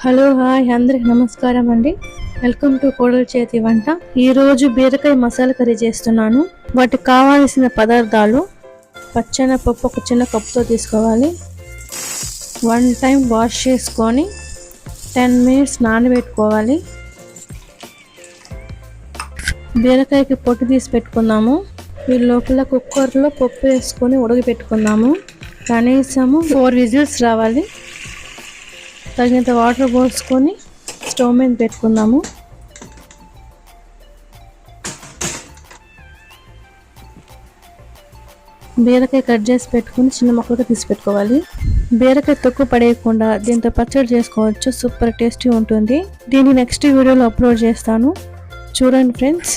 Hello hi అందరికి నమస్కారం అండి. వెల్కమ్ టు కోడల చేతి వంట. ఈరోజు బీరకాయ మసాలా కర్రీ చేస్తున్నాను. వాటికి కావాల్సిన పదార్థాలు: పచ్చెనపప్పు ఒక చిన్న కప్పుతో తీసుకోవాలి. 1 టైం వాష్ చేసుకొని 10 మినిట్స్ నానబెట్టుకోవాలి. బీరకాయకి పొట్టు తీసి పెట్టుకున్నాము. ఈ లోపల కుక్కర్లో పప్పు వేసుకొని ఉడకబెట్టుకున్నాము. కనీసము 4 విజిల్స్ రావాలి. తగినంత వాటర్ పోసుకొని స్టవ్ మీద పెట్టుకుందాము. బీరకాయ కట్ చేసి పెట్టుకుని చిన్న ముక్కలుగా తీసి పెట్టుకోవాలి. బీరకాయ తొక్కు పడేయకుండా దీంతో పచ్చడి చేసుకోవచ్చు. సూపర్ టేస్టీ ఉంటుంది. దీన్ని నెక్స్ట్ వీడియోలో అప్లోడ్ చేస్తాను, చూడండి ఫ్రెండ్స్.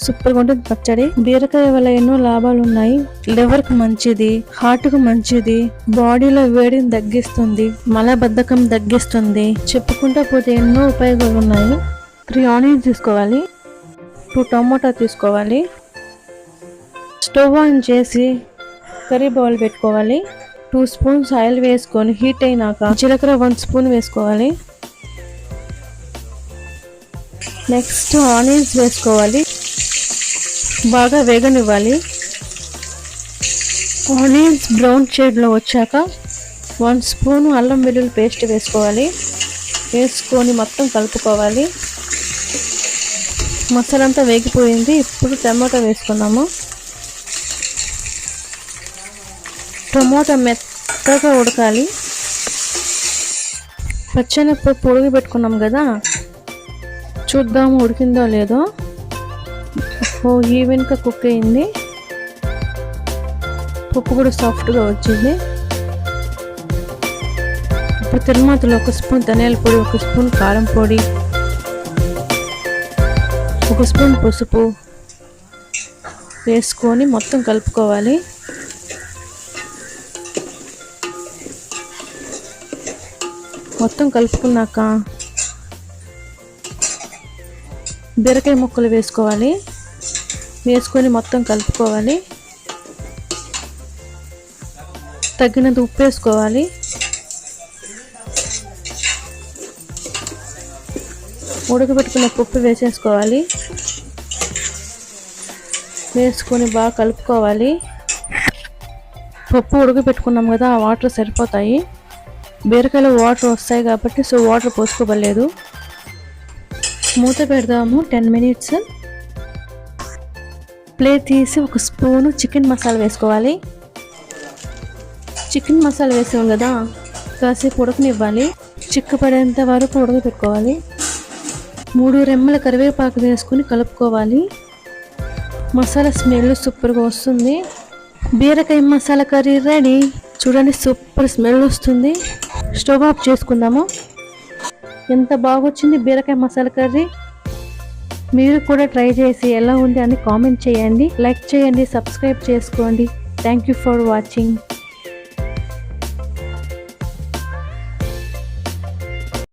సూపర్గా ఉంటుంది పచ్చడి. బీరకాయ వల్ల ఎన్నో లాభాలు ఉన్నాయి. లివర్కి మంచిది, హార్ట్కు మంచిది, బాడీలో వేడిని తగ్గిస్తుంది, మలబద్ధకం తగ్గిస్తుంది. చెప్పుకుంటా పోతే ఎన్నో ఉపయోగాలు ఉన్నాయి. 3 ఆనియన్స్ తీసుకోవాలి. 2 టమాటా తీసుకోవాలి. స్టవ్ ఆన్ చేసి కర్రీ బౌల్ పెట్టుకోవాలి. 2 స్పూన్స్ ఆయిల్ వేసుకొని హీట్ అయినాక జీలకర్ర 1 స్పూన్ వేసుకోవాలి. నెక్స్ట్ ఆనియన్స్ వేసుకోవాలి. బాగా వేగనివ్వాలి. ఆనియన్స్ బ్రౌన్ షేడ్లో వచ్చాక 1 స్పూన్ అల్లం వెల్లుల్లి పేస్ట్ వేసుకోవాలి. వేసుకొని మొత్తం కలుపుకోవాలి. మసాలా అంతా వేగిపోయింది. ఇప్పుడు టమాటా వేసుకున్నాము. టమాటా మెత్తగా ఉడకాలి. పచ్చెనపప్పు ఉడకబెట్టుకున్నాం కదా, చూద్దాము ఉడికిందో లేదో. ఈవెన్గా కుక్ అయింది. పప్పు కూడా సాఫ్ట్గా వచ్చింది. ఇప్పుడు తిరుమాతలో 1 స్పూన్ ధనియాల పొడి, 1 స్పూన్ కారం పొడి, 1 స్పూన్ పసుపు వేసుకొని మొత్తం కలుపుకోవాలి. మొత్తం కలుపుకున్నాక బీరకాయ ముక్కలు వేసుకోవాలి. వేసుకొని మొత్తం కలుపుకోవాలి. తగినంత ఉప్పు వేసుకోవాలి. ఉడకబెట్టుకున్న పప్పు వేసేసుకోవాలి. వేసుకొని బాగా కలుపుకోవాలి. పప్పు ఉడకబెట్టుకున్నాం కదా, ఆ వాటర్ సరిపోతాయి. బీరకాయలో వాటర్ వస్తాయి కాబట్టి వాటర్ పోసుకోవలేదు. మూత పెడదాము 10 మినిట్స్. ప్లేట్ తీసి 1 స్పూను చికెన్ మసాలా వేసుకోవాలి. చికెన్ మసాలా వేసాం కదా, కాసేపు ఉడకనివ్వాలి. చిక్కపడేంత వరకు ఉడకపెట్టుకోవాలి. 3 రెమ్మల కరివేపాకు వేసుకుని కలుపుకోవాలి. మసాలా స్మెల్ సూపర్గా వస్తుంది. బీరకాయ మసాలా కర్రీ రెడీ. చూడండి, సూపర్ స్మెల్ వస్తుంది. స్టవ్ ఆఫ్ చేసుకుందాము. ఎంత బాగొచ్చింది బీరకాయ మసాలా కర్రీ. మీరు కూడా ట్రై చేసి ఎలా ఉంది అని కామెంట్ చేయండి, లైక్ చేయండి, సబ్స్క్రైబ్ చేసుకోండి. Thank you for watching.